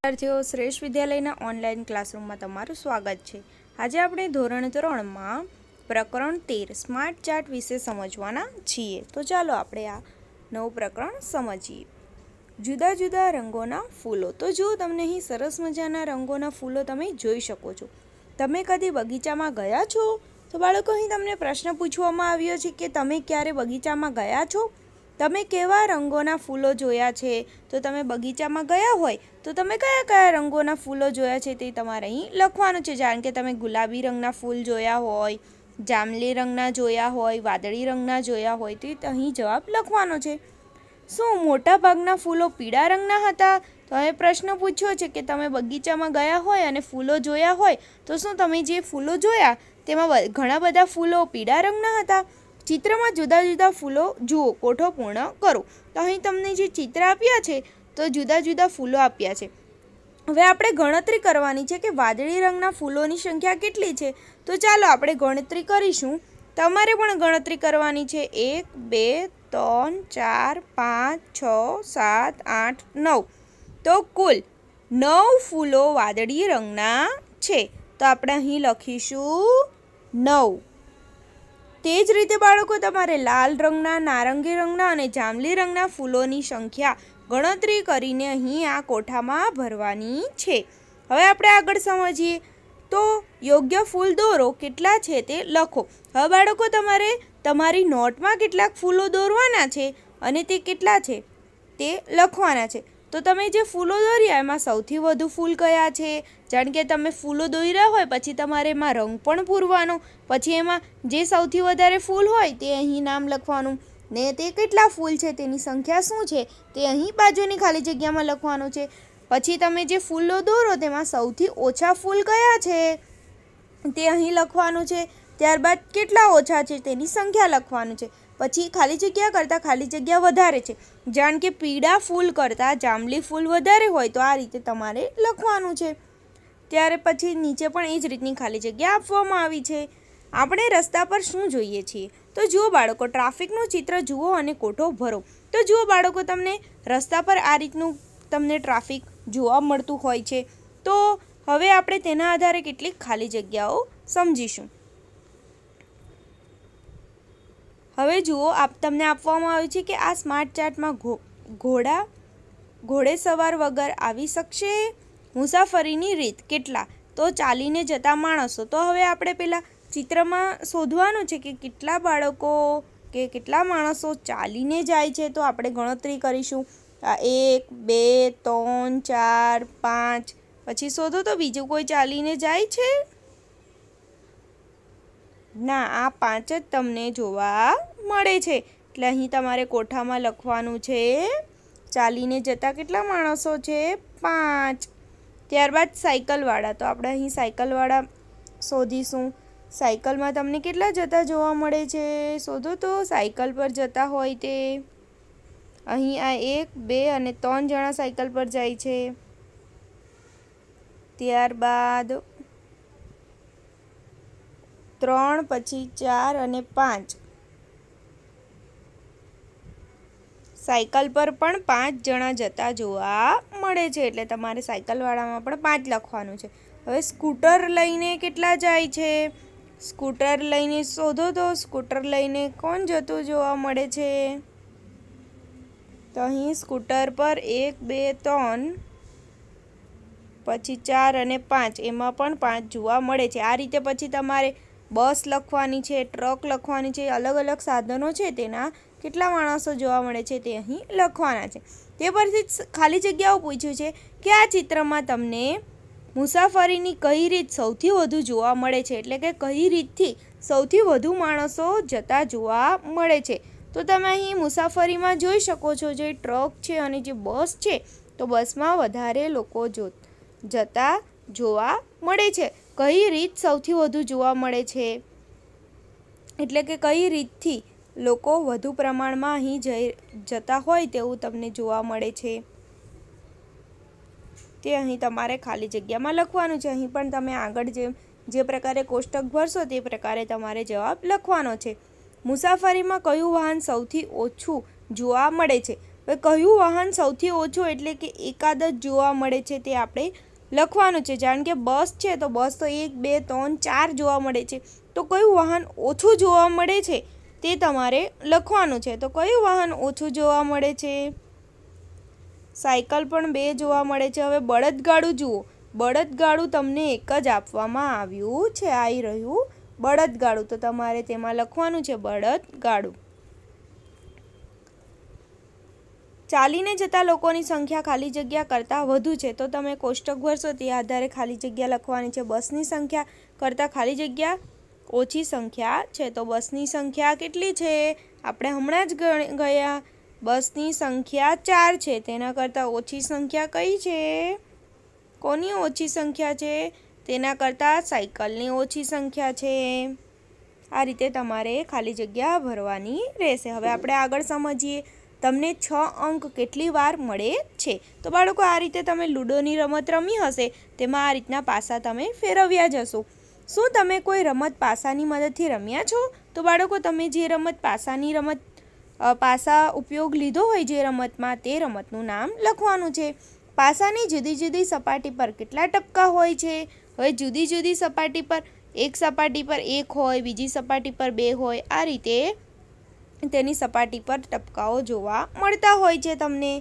વિદ્યાર્થીઓ શ્રેષ્ઠ વિદ્યાલયના ઓનલાઈન ક્લાસરૂમમાં તમારું સ્વાગત છે। આજે આપણે ધોરણ 3માં પ્રકરણ 13 સ્માર્ટ ચાર્ટ વિશે સમજવાના છીએ। તો ચાલો આપણે આ નવું પ્રકરણ સમજીએ। જુદા જુદા રંગોના ફૂલો। તો જો તમને અહીં સરસ મજાના રંગોના ફૂલો તમે જોઈ શકો છો। તમે કદી બગીચામાં ગયા છો? તો બાળકો અહીં તમને પ્રશ્ન પૂછવામાં આવ્યો છે કે તમે ક્યારે બગીચામાં ગયા છો? તમે કેવા રંગોના ફૂલો જોયા છે? તો તમે બગીચામાં ગયા હોય તો તમે કયા કયા રંગોના ફૂલો જોયા છે તે તમારે અહીં લખવાનું છે। જાણ કે તમે ગુલાબી રંગના ફૂલ જોયા હોય, જાંબલી રંગના જોયા હોય, વાદળી રંગના જોયા હોય તો અહીં જવાબ લખવાનો છે। શું મોટા ભાગના ફૂલો પીળા રંગના હતા? તો હવે પ્રશ્ન પૂછ્યો છે કે તમે બગીચામાં ગયા હોય અને ફૂલો જોયા હોય તો શું તમે જે ફૂલો જોયા તેમાં ઘણા બધા ફૂલો પીળા રંગના હતા? ચિત્રમાં જુદા જુદા ફૂલો જુઓ, કોઠો પૂર્ણ કરો। તો અહીં તમને જે ચિત્ર આપ્યા છે તો જુદા જુદા ફૂલો આપ્યા છે। હવે આપણે ગણતરી કરવાની છે કે વાદળી રંગના ફૂલોની સંખ્યા કેટલી છે। તો ચાલો આપણે ગણતરી કરીશું। તમારે પણ ગણતરી કરવાની છે। 1 2 3 4 5 6 7 8 9। તો કુલ 9 ફૂલો વાદળી રંગના છે। તો આપણે અહીં લખીશું 9। તે જ રીતે બાળકો તમારે લાલ રંગના, નારંગી રંગના અને જાંબલી રંગના ફૂલોની સંખ્યા ગણતરી કરીને અહીં આ કોઠામાં ભરવાની છે। હવે આપણે આગળ સમજીએ તો યોગ્ય ફૂલ દોરો, કેટલા છે તે લખો। હવે બાળકો તમારે તમારી નોટમાં કેટલાક ફૂલો દોરવાના છે અને તે કેટલા છે તે લખવાના છે। તો તમે જે ફૂલો દોર્યા એમાં સૌથી વધુ ફૂલ કયા છે? જાણ કે તમે ફૂલો દોર્યા હોય પછી તમારે એમાં રંગ પણ પૂરવાનો, પછી એમાં જે સૌથી વધારે ફૂલ હોય તે અહીં નામ લખવાનું ને તે કેટલા ફૂલ છે તેની સંખ્યા શું છે તે અહીં બાજુની ખાલી જગ્યામાં લખવાનું છે। પછી તમે જે ફૂલો દોરો તેમાં સૌથી ઓછા ફૂલ કયા છે તે અહીં લખવાનું છે। ત્યારબાદ કેટલા ઓછા છે તેની સંખ્યા લખવાનું છે। પછી ખાલી જગ્યા કરતાં ખાલી જગ્યા વધારે છે, જાણ કે પીળા ફૂલ કરતાં જાંબલી ફૂલ વધારે હોય તો આ રીતે તમારે લખવાનું છે। ત્યારે પછી નીચે પણ એ જ રીતની ખાલી જગ્યા આપવામાં આવી છે। આપણે રસ્તા પર શું જોઈએ છીએ? તો જુઓ બાળકો, ટ્રાફિકનું ચિત્ર જુઓ અને કોઠો ભરો। તો જુઓ બાળકો, તમને રસ્તા પર આ રીતનું તમને ટ્રાફિક જોવા મળતું હોય છે। તો હવે આપણે તેના આધારે કેટલીક ખાલી જગ્યાઓ સમજીશું। હવે જુઓ, તમને આપવામાં આવ્યું છે કે આ સ્માર્ટ ચાર્ટમાં ઘોડે સવાર વગર આવી શકશે? મુસાફરીની રીત કેટલા? તો ચાલીને જતા માણસો। તો હવે આપણે પહેલાં ચિત્રમાં શોધવાનું છે કે કેટલા બાળકો કે કેટલા માણસો ચાલીને જાય છે। તો આપણે ગણતરી કરીશું। 1 2 3 4 5 પછી શોધો તો બીજું કોઈ ચાલીને જાય છે? ના, આ 5 જ તમને જોવા મળે છે। એટલે અહીં તમારે કોઠામાં લખવાનું છે ચાલીને જતા કેટલા માણસો છે? 5। ત્યારબાદ સાયકલવાળા। તો આપણે અહીં સાયકલવાળા શોધીશું। સાયકલમાં તમને કેટલા જતા જોવા મળે છે? શોધો તો સાયકલ પર જતા હોય તે। અહીં આ 1 2 અને 3 જણા સાયકલ પર જાય છે। ત્યારબાદ 3 પછી 4 અને 5 સાયકલ પર પણ 5 જણા જતા જોવા મળે છે। એટલે તમારે સાયકલવાળામાં પણ 5 લખવાનું છે। હવે સ્કૂટર લઈને કેટલા જાય છે? સ્કૂટર લઈને શોધો તો સ્કૂટર લઈને કોણ જતું જોવા મળે છે? તો અહીં સ્કૂટર પર 1 2 3 પછી 4 અને 5 એમાં પણ 5 જોવા મળે છે। આ રીતે પછી તમારે બસ લખવાની છે, ટ્રક લખવાની છે, અલગ અલગ સાધનો છે તેના કેટલા માણસો જોવા મળે છે તે અહીં લખવાના છે। તે પરથી ખાલી જગ્યાઓ પૂછ્યું છે કે આ ચિત્રમાં તમને મુસાફરીની કઈ રીત સૌથી વધુ જોવા મળે છે, એટલે કે કઈ રીતથી સૌથી વધુ માણસો જતા જોવા મળે છે। તો તમે અહીં મુસાફરીમાં જોઈ શકો છો જે ટ્રક છે અને જે બસ છે તો બસમાં વધારે લોકો જતા જોવા મળે છે। કઈ રીત સૌથી વધુ જોવા મળે છે એટલે કે કઈ રીતથી લોકો વધુ પ્રમાણમાં અહીં જતા હોય તેવું તમને જોવા મળે છે તે અહીં તમારે ખાલી જગ્યામાં લખવાનું છે। અહીં પણ તમે આગળ જે પ્રકારે કોષ્ટક ભરશો તે પ્રકારે તમારે જવાબ લખવાનો છે। મુસાફરીમાં કયું વાહન સૌથી ઓછું જોવા મળે છે? હવે કયું વાહન સૌથી ઓછું એટલે કે એકાદ જ જોવા મળે છે તે આપણે લખવાનું છે. જાણ કે બસ છે તો બસ તો 1 2 3 4 જોવા મળે છે. તો કયું વાહન ઓછું જોવા મળે છે તે તમારે લખવાનું છે. તો કયું વાહન ઓછું જોવા મળે છે? સાયકલ પણ 2 જોવા મળે છે. હવે બળદગાડું જુઓ. બળદગાડું તમને એક જ આપવામાં આવ્યું છે. આવી રહ્યું બળદગાડું. તો તમારે તેમાં લખવાનું છે બળદગાડું. ચાલીને જતા લોકોની સંખ્યા ખાલી જગ્યા કરતાં વધુ છે તો તમે કોષ્ટક ભરશો તે આધારે ખાલી જગ્યા લખવાની છે. બસની સંખ્યા કરતાં ખાલી જગ્યા ઓછી સંખ્યા છે. તો બસની સંખ્યા કેટલી છે? આપણે હમણાં જ ગયા. બસની સંખ્યા 4 છે. તેના કરતાં ઓછી સંખ્યા કઈ છે? કોની ઓછી સંખ્યા છે? તેના કરતાં સાયકલની ઓછી સંખ્યા છે. આ રીતે તમારે ખાલી જગ્યા ભરવાની રહેશે. હવે આપણે આગળ સમજીએ. તમને 6 અંક કેટલી વાર મળે છે? તો બાળકો આ રીતે તમે લૂડોની રમત રમી હશે તેમાં આ રીતના પાસા તમે ફેરવ્યા જશો. શું તમે કોઈ રમત પાસાની મદદથી રમ્યા છો? તો બાળકો તમે જે રમત પાસા ઉપયોગ લીધો હોય જે રમતમાં તે રમતનું નામ લખવાનું છે. પાસાની જુદી જુદી સપાટી પર કેટલા ટપકા હોય છે? હવે જુદી જુદી સપાટી પર એક સપાટી પર 1 હોય, બીજી સપાટી પર 2 હોય. આ રીતે તેની સપાટી પર ટપકાઓ જોવા મળતા હોય છે તમને.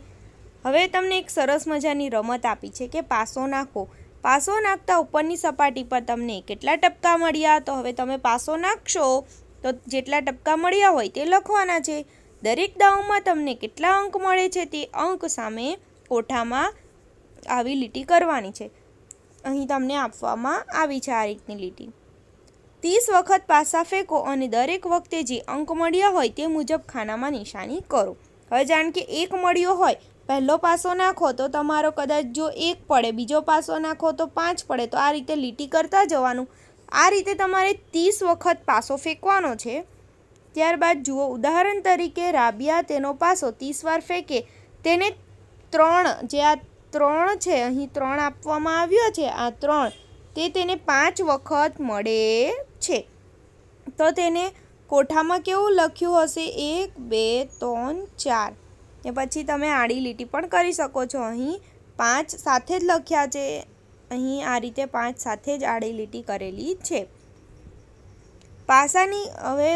હવે તમને એક સરસ મજાની રમત આપી છે કે પાસો નાખો. પાસો નાખતા ઉપરની સપાટી પર તમને કેટલા ટપકા મળ્યા? તો હવે તમે પાસો નાખશો તો જેટલા ટપકા મળ્યા હોય તે લખવાના છે. દરેક દાવમાં તમને કેટલા અંક મળે છે તે અંક સામે કોઠામાં આવી લીટી કરવાની છે. અહીં તમને આપવામાં આવી છે આ રીતની લીટી. 30 વખત પાસા ફેંકો અને દરેક વખતે જે અંક મળ્યા હોય તે મુજબ ખાનામાં નિશાની કરો. હવે જાણ કે 1 મળ્યો હોય, પહેલો પાસો નાખો તો તમારો કદાચ જો 1 પડે, બીજો પાસો નાખો તો 5 પડે. તો આ રીતે લીટી કરતા જવાનું. આ રીતે તમારે 30 વખત પાસો ફેંકવાનો છે. ત્યારબાદ જુઓ, ઉદાહરણ તરીકે રાબિયા તેનો પાસો 30 વાર ફેંકે. તેને 3, જે આ 3 છે, અહીં 3 આપવામાં આવ્યો છે, આ 3 તે તેને 5 વખત મળે છે. તો તેને કોઠામાં કેવું લખ્યું હશે? 1 2 3 4. ને પછી તમે આડી લીટી પણ કરી શકો છો. અહીં 5 સાથે જ લખ્યા છે. અહીં આ રીતે 5 સાથે જ આડી લીટી કરેલી છે. પાસાની હવે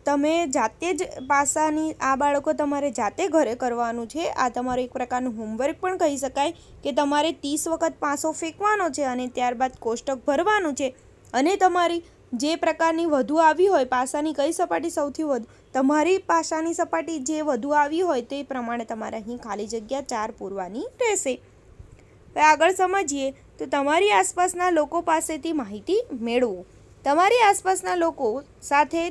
તમે જાતે જ પાસાની આ બાળકો તમારે જાતે ઘરે કરવાનું છે. આ તમારું એક પ્રકારનું હોમવર્ક પણ કહી શકાય કે તમારે 30 વખત પાસો ફેંકવાનો છે અને ત્યારબાદ કોષ્ટક ભરવાનું છે. અને તમારી જે પ્રકારની વધુ આવી હોય, પાસાની કઈ સપાટી સૌથી વધુ, તમારી પાસાની સપાટી જે વધુ આવી હોય તે પ્રમાણે તમારે અહીં ખાલી જગ્યા 4 પૂરવાની રહેશે. હવે આગળ સમજીએ તો તમારી આસપાસના લોકો પાસેથી માહિતી મેળવો. તમારી આસપાસના લોકો સાથે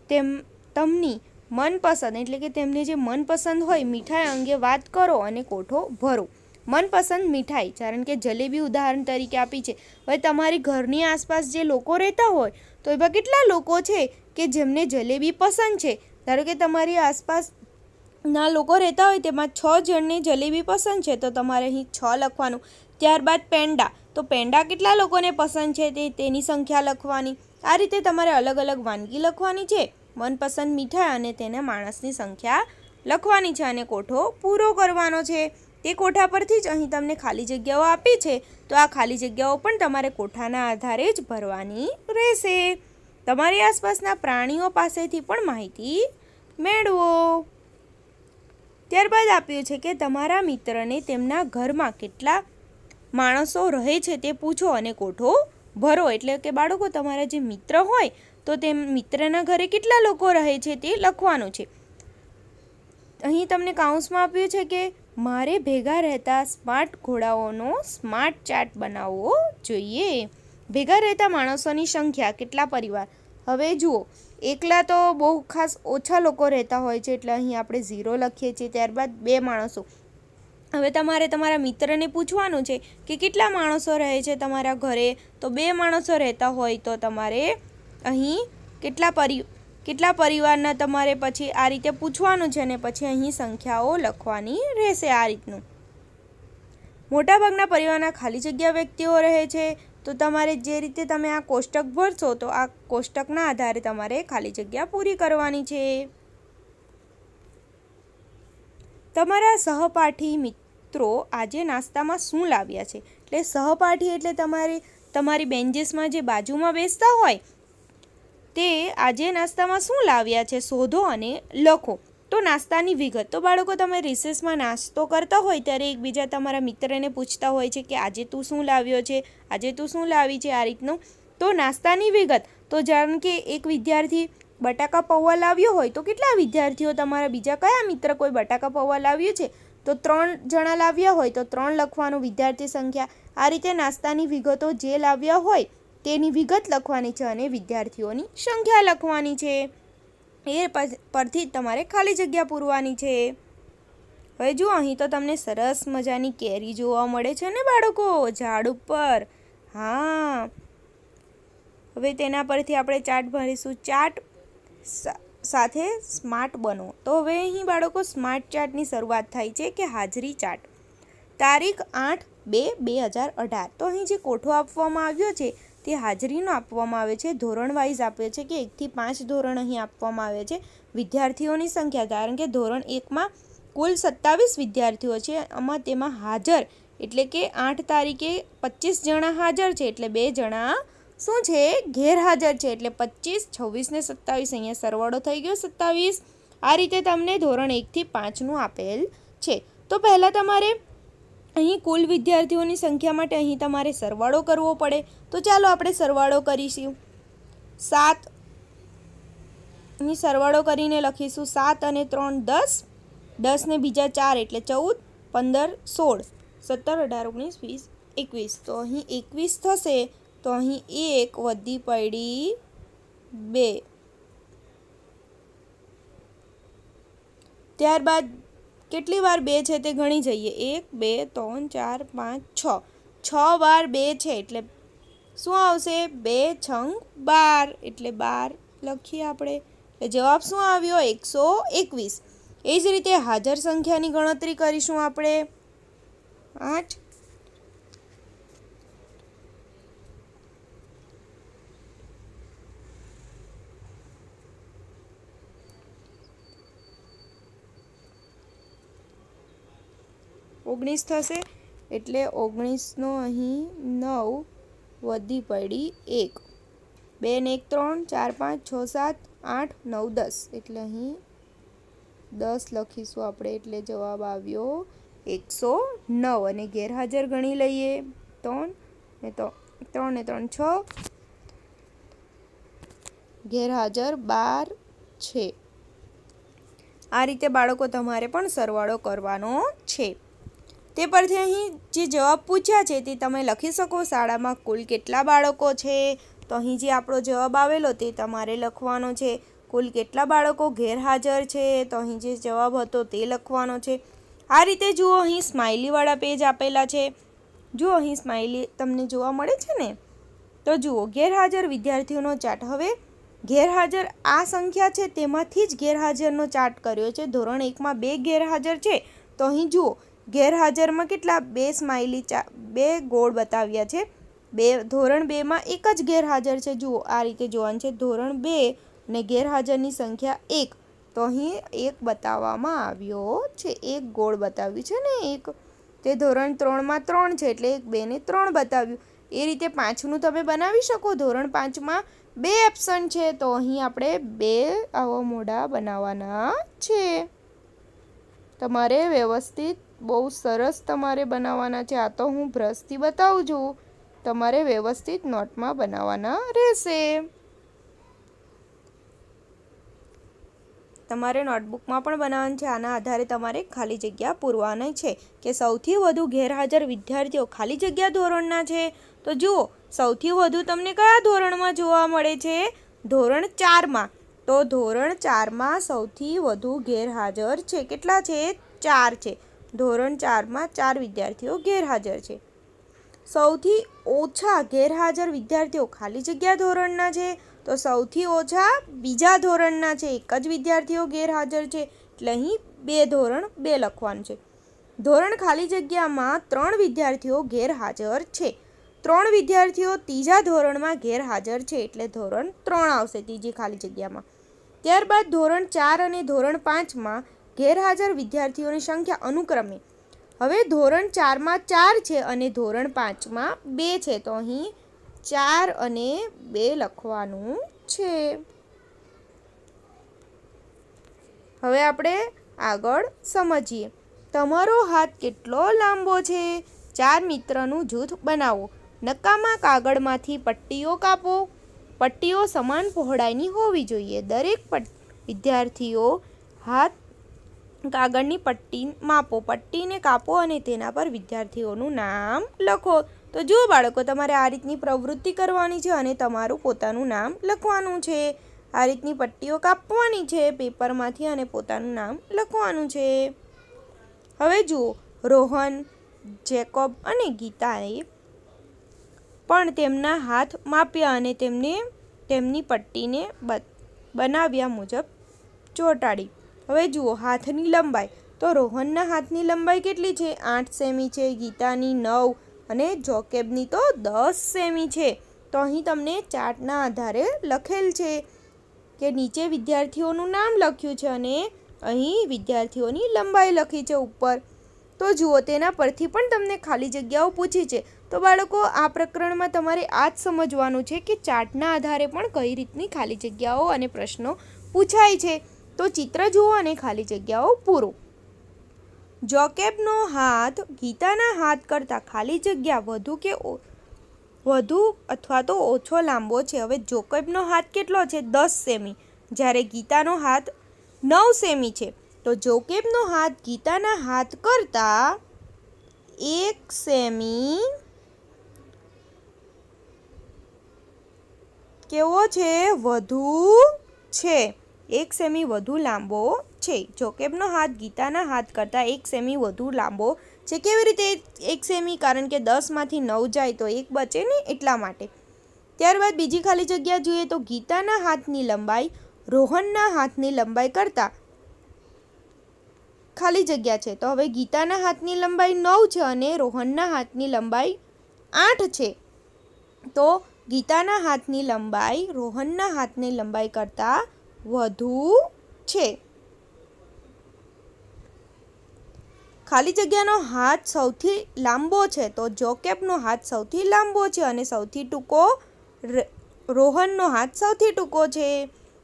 તેમની મનપસંદ એટલે કે તેમને જે મનપસંદ હોય મીઠાઈ અંગે વાત કરો અને કોઠો ભરો. મનપસંદ મીઠાઈ, કારણ કે જલેબી ઉદાહરણ તરીકે આપી છે. હવે તમારી ઘરની આસપાસ જે લોકો રહેતા હોય તો એવા કેટલા લોકો છે કે જેમને જલેબી પસંદ છે? ધારો કે તમારી આસપાસના લોકો રહેતા હોય તેમાં 6 જણને જલેબી પસંદ છે તો તમારે અહીં 6 લખવાનું. ત્યારબાદ પેંડા, તો પેંડા કેટલા લોકોને પસંદ છે તેની સંખ્યા લખવાની. આ રીતે તમારે અલગ અલગ વાનગી લખવાની છે, મનપસંદ મીઠાઈ અને તેને માણસની સંખ્યા લખવાની છે અને કોઠો પૂરો કરવાનો છે. તે કોઠા પરથી જ અહીં તમને ખાલી જગ્યાઓ આપી છે તો આ ખાલી જગ્યાઓ પણ તમારે કોઠાના આધારે જ ભરવાની રહેશે. તમારી આસપાસના પ્રાણીઓ પાસેથી પણ માહિતી મેળવો. ત્યારબાદ આપ્યું છે કે તમારા મિત્રને તેમના ઘરમાં કેટલા માણસો રહે છે તે પૂછો અને કોઠો ભરો. એટલે કે બાળકો તમારા જે મિત્ર હોય તો તે મિત્રના ઘરે કેટલા લોકો રહે છે તે લખવાનું છે. અહીં તમને કાઉન્સમાં આપ્યું છે કે મારે ભેગા રહેતા સ્માર્ટ ઘોડાઓનો સ્માર્ટ ચાર્ટ બનાવવો જોઈએ. ભેગા રહેતા માણસોની સંખ્યા, કેટલા પરિવાર? હવે જુઓ, એકલા તો બહુ ખાસ ઓછા લોકો રહેતા હોય છે એટલે અહીં આપણે 0 લખીએ છીએ. ત્યારબાદ 2 માણસો. હવે તમારે તમારા મિત્રને પૂછવાનું છે કે કેટલા માણસો રહે છે તમારા ઘરે. તો 2 માણસો રહેતા હોય તો તમારે અહીં કેટલા પરિવારના તમારે પછી આ રીતે પૂછવાનું છે અને પછી અહીં સંખ્યાઓ લખવાની રહેશે આ રીતનું. મોટાભાગના પરિવારના ખાલી જગ્યા વ્યક્તિઓ રહે છે તો તમારે જે રીતે તમે આ કોષ્ટક ભરશો તો આ કોષ્ટકના આધારે તમારે ખાલી જગ્યા પૂરી કરવાની છે. તમારા સહપાઠી મિત્રો આજે નાસ્તામાં શું લાવ્યા છે? એટલે સહપાઠી એટલે તમારી બેન્ચીસમાં જે બાજુમાં બેસતા હોય તે આજે નાસ્તામાં શું લાવ્યા છે શોધો અને લખો. તો નાસ્તાની વિગત. તો બાળકો, તમે રિસેસમાં નાસ્તો કરતા હોય ત્યારે એકબીજા તમારા મિત્રને પૂછતા હોય છે કે આજે તું શું લાવ્યો છે, આજે તું શું લાવી છે, આ રીતનું. તો નાસ્તાની વિગત. તો જાણ કે એક વિદ્યાર્થી બટાકા પૌવા લાવ્યો હોય તો કેટલા વિદ્યાર્થીઓ તમારા બીજા કયા મિત્ર કોઈ બટાકા પૌવા લાવ્યું છે? તો 3 જણા લાવ્યા હોય તો 3 લખવાનું વિદ્યાર્થી સંખ્યા. આ રીતે નાસ્તાની વિગતો જે લાવ્યા હોય તેની વિગત લખવાની છે અને વિદ્યાર્થીઓની સંખ્યા લખવાની છે. એ પરથી તમારે ખાલી જગ્યા પૂરવાની છે. હવે જુઓ, અહીં તો તમને સરસ મજાની કેરી જોવા મળે છે ને બાળકો, ઝાડ ઉપર. હા, હવે તેના પરથી આપણે ચાર્ટ ભરીશું. ચાર્ટ સાથે સ્માર્ટ બનો. તો હવે અહીં બાળકો સ્માર્ટ ચાર્ટની શરૂઆત થાય છે કે હાજરી ચાર્ટ. તારીખ 8/2/2018. તો અહીં જે કોઠો આપવામાં આવ્યો છે તે હાજરીનો આપવામાં આવે છે. ધોરણ વાઇઝ આપ્યો છે કે 1 થી 5 ધોરણ અહીં આપવામાં આવે છે. વિદ્યાર્થીઓની સંખ્યા, કારણ કે ધોરણ 1માં કુલ 27 વિદ્યાર્થીઓ છે. તેમાં હાજર એટલે કે 8 તારીખે 25 જણા હાજર છે, એટલે 2 જણા શું છે? ગેરહાજર છે. એટલે 25, 26 ને 27 અહીંયા સરવાળો થઈ ગયો 27. આ રીતે તમને ધોરણ 1 થી 5નું આપેલ છે. તો પહેલાં તમારે અહીં કુલ વિદ્યાર્થીઓની સંખ્યા માટે અહીં તમારે સરવાળો કરવો પડે. તો ચાલો આપણે સરવાળો કરીશું. 7 અહીં સરવાળો કરીને લખીશું. 7 અને 3 10, 10 ને બીજા 4 એટલે 14, 15, 16, 17, 18, 19, 20, 21. તો અહીં 21 થશે. તો અહીં 1 વધી પડી 2. ત્યારબાદ કેટલી વાર 2 છે તે ગણી જઈએ. 1 2 3 4 5 6. 6 વાર 2 છે એટલે શું આવશે? 2 છંગ 12 એટલે 12 લખીએ આપણે. એટલે જવાબ શું આવ્યો? 121. એ જ રીતે હાજર સંખ્યાની ગણતરી કરીશું આપણે. 8. થશે એટલે 19નો અહીં 9 વધી પડી 1. 2 ને 1 3, 4 5 6 7 8 9 10 એટલે અહીં 10 લખીશું આપણે. એટલે જવાબ આવ્યો 109. અને ગેરહાજર ગણી લઈએ. 3 ને 3 6, ગેરહાજર 12 છે. આ રીતે બાળકો તમારે પણ સરવાળો કરવાનો છે. તે પરથી અહીં જે જવાબ પૂછ્યા છે તે તમે લખી શકો. શાળામાં કુલ કેટલા બાળકો છે? તો અહીં જે આપણો જવાબ આવેલો તે તમારે લખવાનો છે. કુલ કેટલા બાળકો ગેરહાજર છે? તો અહીં જે જવાબ હતો તે લખવાનો છે. આ રીતે જુઓ, અહીં સ્માઇલીવાળા પેજ આપેલા છે. જુઓ, અહીં સ્માઇલી તમને જોવા મળે છે ને. તો જુઓ, ગેરહાજર વિદ્યાર્થીઓનો ચાર્ટ. હવે ગેરહાજર આ સંખ્યા છે તેમાંથી જ ગેરહાજરનો ચાર્ટ કર્યો છે. ધોરણ 1માં 2 ગેરહાજર છે. તો અહીં જુઓ, ગેરહાજરમાં કેટલા? 2 સ્માઇલી 2 ગોળ બતાવ્યા છે. ધોરણ 2માં 1 જ ગેરહાજર છે. જુઓ, આ રીતે જોવાનું છે. ધોરણ 2 અને ગેરહાજરની સંખ્યા 1. તો અહીં 1 બતાવવામાં આવ્યો છે. 1 ગોળ બતાવ્યું છે ને 1. તે ધોરણ 3માં 3 છે એટલે 1 2 ને 3 બતાવ્યું. એ રીતે 5નું તમે બનાવી શકો. ધોરણ 5માં 2 એબ્સન્ટ છે તો અહીં આપણે 2 આવા મોઢા બનાવવાના છે. તમારે વ્યવસ્થિત બહુ સરસ તમારે બનાવવાના છે. આ તો હું બ્રશથી બતાવું છું. તમારે વ્યવસ્થિત નોટમાં બનાવવાના રહેશે. તમારે નોટબુકમાં પણ બનાવવાનું છે. આના આધારે તમારે ખાલી જગ્યા પૂરવાની છે કે સૌથી વધુ ગેરહાજર વિદ્યાર્થીઓ ખાલી જગ્યા ધોરણના છે. તો જુઓ, સૌથી વધુ તમને કયા ધોરણમાં જોવા મળે છે? ધોરણ 4માં. તો ધોરણ 4માં સૌથી વધુ ગેરહાજર છે. કેટલા છે? 4 છે. ધોરણ 4માં 4 વિદ્યાર્થીઓ ગેરહાજર છે. સૌથી ઓછા ગેરહાજર વિદ્યાર્થીઓ ખાલી જગ્યા ધોરણના છે. તો સૌથી ઓછા બીજા ધોરણના છે. 1 જ વિદ્યાર્થીઓ ગેરહાજર છે એટલે અહીં 2 ધોરણ 2 લખવાનું છે. ધોરણ ખાલી જગ્યામાં 3 વિદ્યાર્થીઓ ગેરહાજર છે. 3 વિદ્યાર્થીઓ ત્રીજા ધોરણમાં ગેરહાજર છે એટલે ધોરણ 3 આવશે ત્રીજી ખાલી જગ્યામાં. ત્યારબાદ ધોરણ 4 અને ધોરણ 5માં ગેરહાજર વિદ્યાર્થીઓની સંખ્યા અનુક્રમે, હવે ધોરણ 4માં 4 છે અને ધોરણ 5માં 2 છે, તો અહીં 4 અને 2 લખવાનું છે. હવે આપણે આગળ સમજીએ. તમારો હાથ કેટલો લાંબો છે? 4 મિત્રનું જૂથ બનાવો. નકામા કાગળમાંથી પટ્ટીઓ કાપો. પટ્ટીઓ સમાન પહોળાઈની હોવી જોઈએ. દરેક વિદ્યાર્થીઓ હાથ કાગળની પટ્ટી માપો, પટ્ટીને કાપો અને તેના પર વિદ્યાર્થીઓનું નામ લખો. તો જુઓ બાળકો, તમારે આ રીતની પ્રવૃત્તિ કરવાની છે અને તમારું પોતાનું નામ લખવાનું છે. આ રીતની પટ્ટીઓ કાપવાની છે પેપરમાંથી અને પોતાનું નામ લખવાનું છે. હવે જુઓ, રોહન, જેકોબ અને ગીતાએ પણ તેમના હાથ માપ્યા અને તેમની પટ્ટીને બનાવ્યા મુજબ ચોંટાડી. હવે જુઓ, હાથની લંબાઈ. તો રોહનના હાથની લંબાઈ કેટલી છે? 8 સેમી છે. ગીતાની 9 અને જોકેબની તો 10 સેમી છે. તો અહીં તમને ચાર્ટના આધારે લખેલ છે કે નીચે વિદ્યાર્થીઓનું નામ લખ્યું છે અને અહીં વિદ્યાર્થીઓની લંબાઈ લખી છે ઉપર. તો જુઓ, તેના પરથી પણ તમને ખાલી જગ્યાઓ પૂછી છે. તો બાળકો, આ પ્રકરણમાં તમારે આ જ સમજવાનું છે કે ચાર્ટના આધારે પણ કઈ રીતની ખાલી જગ્યાઓ અને પ્રશ્નો પૂછાય છે. તો ચિત્ર જુઓ અને ખાલી જગ્યાઓ પૂરો. જોકેબનો હાથ ગીતાના હાથ કરતાં ખાલી જગ્યા વધુ અથવા તો ઓછો લાંબો છે. હવે જોકેબનો હાથ કેટલો છે? 10 સેમી, જ્યારે ગીતાનો હાથ 9 સેમી છે. તો જોકેબનો હાથ ગીતાના હાથ કરતાં 1 સેમી કેવો છે? વધુ છે. 1 સેમી વધુ લાંબો છે. જોકેબનો હાથ ગીતાના હાથ કરતાં 1 સેમી વધુ લાંબો છે. કેવી રીતે 1 સેમી? કારણ કે 10માંથી 9 જાય તો 1 બચે ને, એટલા માટે. ત્યારબાદ બીજી ખાલી જગ્યા જોઈએ તો ગીતાના હાથની લંબાઈ રોહનના હાથની લંબાઈ કરતાં ખાલી જગ્યા છે. તો હવે ગીતાના હાથની લંબાઈ 9 છે અને રોહનના હાથની લંબાઈ 8 છે. તો ગીતાના હાથની લંબાઈ રોહનના હાથની લંબાઈ કરતાં વધુ છે. ખાલી જગ્યાનો હાથ સૌથી લાંબો છે. તો જોકેબનો હાથ સૌથી લાંબો છે અને સૌથી ટૂંકો રોહનનો હાથ સૌથી ટૂંકો છે.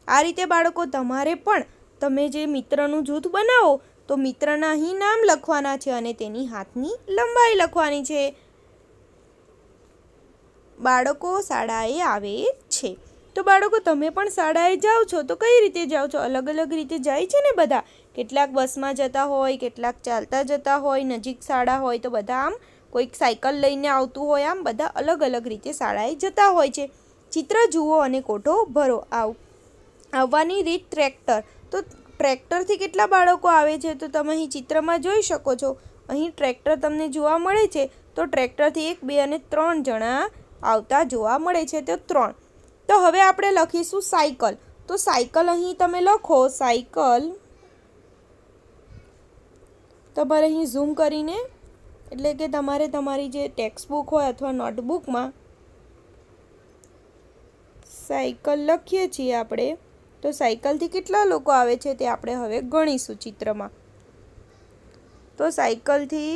આ રીતે બાળકો, તમારે પણ તમે જે મિત્રનું જૂથ બનાવો તો મિત્રના અહીં નામ લખવાના છે અને તેની હાથની લંબાઈ લખવાની છે. બાળકો શાળાએ આવે છે. તો બાળકો, તમે પણ શાળાએ જાઓ છો તો કઈ રીતે જાઓ છો? અલગ અલગ રીતે જાય છે ને બધા. કેટલાક બસમાં જતા હોય, કેટલાક ચાલતા જતા હોય, નજીક શાળા હોય તો બધા આમ કોઈક સાયકલ લઈને આવતું હોય, આમ બધા અલગ અલગ રીતે શાળાએ જતા હોય છે. ચિત્ર જુઓ અને કોઠો ભરો. આવવાની રીત ટ્રેક્ટર. તો ટ્રેક્ટરથી કેટલા બાળકો આવે છે? તો તમે અહીં ચિત્રમાં જોઈ શકો છો. અહીં ટ્રેક્ટર તમને જોવા મળે છે. તો ટ્રેક્ટરથી 1, 2 અને 3 જણા આવતા જોવા મળે છે. તો 3. તો હવે આપણે લખીશું સાયકલ. તો સાયકલ અહીં તમે લખો સાયકલ. તમારે અહીં ઝૂમ કરીને, એટલે કે તમારે તમારી જે ટેક્સ્ટ બુક હોય અથવા નોટબુકમાં સાયકલ લખીએ છીએ આપણે. તો સાયકલથી કેટલા લોકો આવે છે તે આપણે હવે ગણીશું ચિત્રમાં. તો સાયકલથી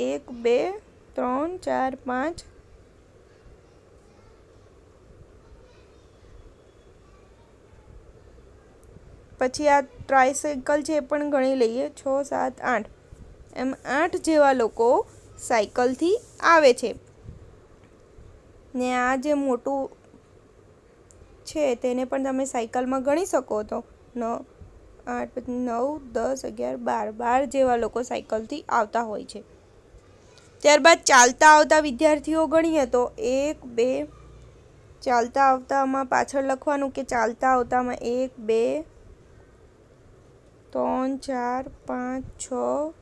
1, 2, 3, 4, 5 પછી આ ટ્રાયસાયકલ છે એ પણ ગણી લઈએ. 6, 7, 8 એમ 8 જેવા લોકો સાયકલથી આવે છે. ને આ જે મોટું છે તેને પણ તમે સાયકલમાં ગણી શકો. તો 9, 8, 9, 10, 11, 12 જેવા લોકો સાયકલથી આવતા હોય છે. ત્યારબાદ ચાલતા આવતા વિદ્યાર્થીઓ ગણીએ તો 1, 2 ચાલતા આવતામાં પાછળ લખવાનું કે ચાલતા આવતામાં 1, 2, 3, 4, 5,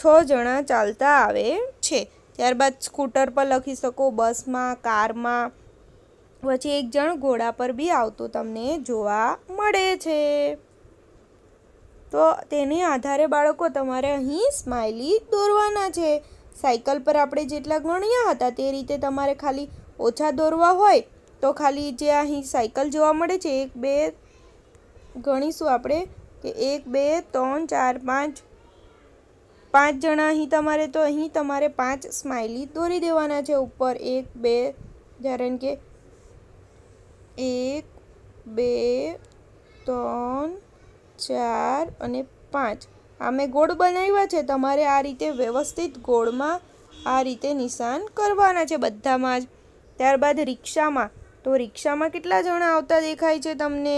6 જણા ચાલતા આવે છે. ત્યારબાદ સ્કૂટર પર લખી શકો, બસમાં, કારમાં. પછી એક જણ ઘોડા પર બી આવતું તમને જોવા મળે છે. તો તેને આધારે બાળકો તમારે અહીં સ્માઇલી દોરવાના છે. સાયકલ પર આપણે જેટલા ગણ્યા હતા તે રીતે તમારે ખાલી ઓછા દોરવા હોય તો ખાલી જે અહીં સાયકલ જોવા મળે છે 1, 2 ગણીશું આપણે કે 1 2 3 4 5 5 જણા અહીં તમારે, તો અહીં તમારે 5 સ્માઇલી દોરી દેવાના છે ઉપર. 1 2 કારણ કે 1 2 3 4 અને 5 આ મેં ગોળ બનાવ્યા છે. તમારે આ રીતે વ્યવસ્થિત ગોળમાં આ રીતે નિશાન કરવાના છે બધામાં જ. ત્યારબાદ રિક્ષામાં, તો રિક્ષામાં કેટલા જણા આવતા દેખાય છે તમને?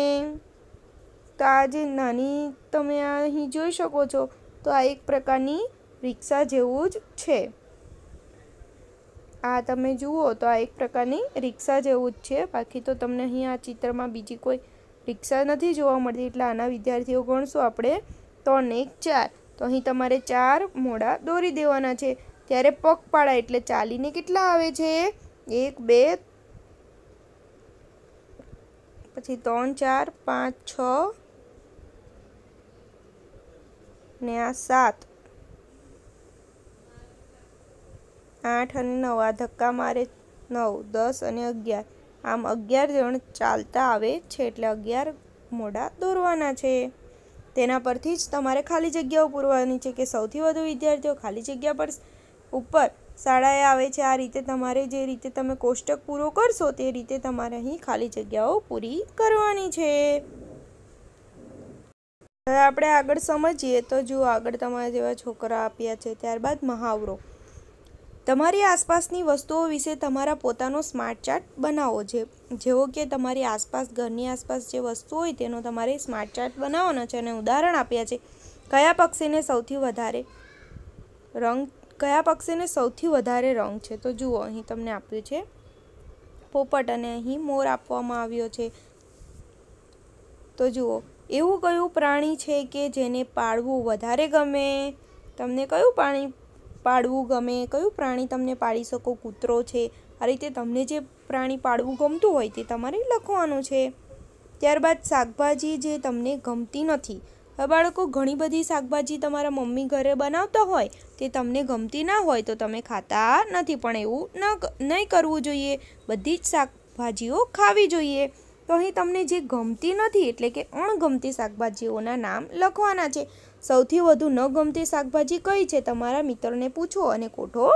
તો આ જે નાની તમે અહીં જોઈ શકો છો, તો આ એક પ્રકારની રિક્ષા જેવું જ છે. આ તમે જુઓ તો આ એક પ્રકારની રિક્ષા જેવું જ છે. બાકી તો તમને અહીં આ ચિત્રમાં બીજી કોઈ રિક્ષા નથી જોવા મળતી. એટલે આના વિદ્યાર્થીઓ ગણશું આપણે 3 1 4. તો અહીં તમારે 4 મોઢા દોરી દેવાના છે. ત્યારે પગપાળા એટલે ચાલીને કેટલા આવે છે? 1 2 પછી 3 4 5 6 ને આ 7 8 અને 9 આ ધક્કા મારે 9 10 અને 11. આમ 11 જણ ચાલતા આવે છે એટલે 11 મોઢા દોરવાના છે. તેના પરથી જ તમારે ખાલી જગ્યાઓ પૂરવાની છે કે સૌથી વધુ વિદ્યાર્થીઓ ખાલી જગ્યા પર ઉપર શાળાએ આવે છે. આ રીતે તમારે જે રીતે તમે કોષ્ટક પૂરો કરશો તે રીતે તમારે અહીં ખાલી જગ્યાઓ પૂરી કરવાની છે. હવે આપણે આગળ સમજીએ તો જુઓ, આગળ તમારા જેવા છોકરા આપ્યા છે. ત્યારબાદ મહાવરો. તમારી આસપાસની વસ્તુઓ વિશે તમારા પોતાનો સ્માર્ટ ચાર્ટ બનાવો. જેવો કે તમારી આસપાસ, ઘરની આસપાસ જે વસ્તુ હોય તેનો તમારે સ્માર્ટ ચાર્ટ બનાવવાનો છે. અને ઉદાહરણ આપ્યા છે. કયા પક્ષીને સૌથી વધારે રંગ છે? તો જુઓ અહીં તમને આપ્યું છે પોપટ અને અહીં મોર આપવામાં આવ્યો છે. તો જુઓ, એવું કયું પ્રાણી છે કે જેને પાળવું વધારે ગમે? તમને કયું પ્રાણી પાળવું ગમે? કયું પ્રાણી તમને પાળી શકો? કૂતરો છે. આ રીતે તમને જે પ્રાણી પાળવું ગમતું હોય તે તમારે લખવાનું છે. ત્યારબાદ શાકભાજી જે તમને ગમતી નથી. હવે બાળકો, ઘણી બધી શાકભાજી તમારા મમ્મી ઘરે બનાવતા હોય તે તમને ગમતી ના હોય તો તમે ખાતા નથી, પણ એવું નહીં કરવું જોઈએ. બધી જ શાકભાજીઓ ખાવી જોઈએ. તો અહીં તમને જે ગમતી નથી એટલે કે અણગમતી શાકભાજીઓના નામ લખવાના છે. સૌથી વધુ ન ગમતી શાકભાજી કઈ છે? તમારા મિત્રને પૂછો અને કોઠો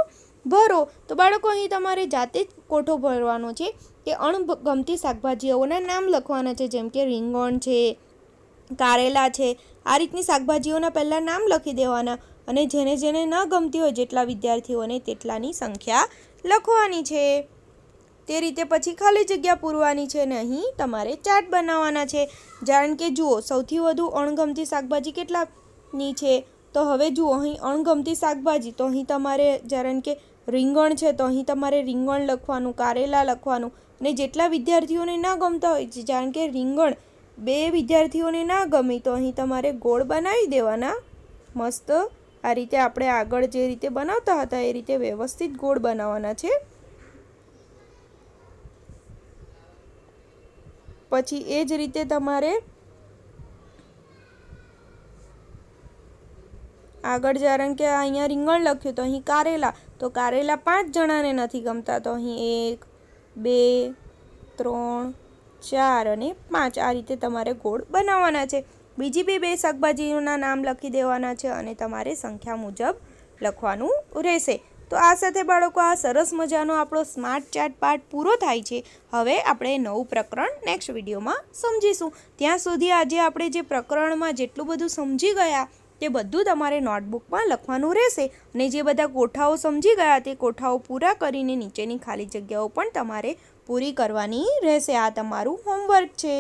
ભરો. તો બાળકો, અહીં તમારે જાતે જ કોઠો ભરવાનો છે કે અણગમતી શાકભાજીઓના નામ લખવાના છે. જેમ કે રીંગણ છે, કારેલા છે. આ રીતની શાકભાજીઓના પહેલાં નામ લખી દેવાના અને જેને જેને ન ગમતી હોય જેટલા વિદ્યાર્થીઓને તેટલાની સંખ્યા લખવાની છે. તે રીતે પછી ખાલી જગ્યા પૂરવાની છે અને અહીં તમારે ચાર્ટ બનાવવાના છે. કારણ કે જુઓ, સૌથી વધુ અણગમતી શાકભાજી કેટલાની છે? તો હવે જુઓ, અહીં અણગમતી શાકભાજી, તો અહીં તમારે કારણ કે રીંગણ છે તો અહીં તમારે રીંગણ લખવાનું, કારેલા લખવાનું. અને જેટલા વિદ્યાર્થીઓને ના ગમતા હોય, કારણ કે રીંગણ 2 વિદ્યાર્થીઓને ના ગમી, તો અહીં તમારે ગોળ બનાવી દેવાના મસ્ત. આ રીતે આપણે આગળ જે રીતે બનાવતા હતા એ રીતે વ્યવસ્થિત ગોળ બનાવવાના છે. પછી એ જ રીતે તમારે આગળ, કારણ કે અહીંયા રીંગણ લખ્યું તો અહીં કારેલા, તો કારેલા 5 જણાને નથી ગમતા, તો અહીં 1 2 3 4 અને 5 આ રીતે તમારે ગોળ બનાવવાના છે. બીજી 2 શાકભાજીઓના નામ લખી દેવાના છે અને તમારે સંખ્યા મુજબ લખવાનું રહેશે. તો આ સાથે બાળકો, આ સરસ મજાનો આપણો સ્માર્ટ ચાર્ટ પાઠ પૂરો થાય છે. હવે આપણે નવું પ્રકરણ નેક્સ્ટ વિડીયોમાં સમજીશું. ત્યાં સુધી આજે આપણે જે પ્રકરણમાં જેટલું બધું સમજી ગયા તે બધું તમારે નોટબુકમાં લખવાનું રહેશે. અને જે બધા કોઠાઓ સમજી ગયા તે કોઠાઓ પૂરા કરીને નીચેની ખાલી જગ્યાઓ પણ તમારે પૂરી કરવાની રહેશે. આ તમારું હોમવર્ક છે.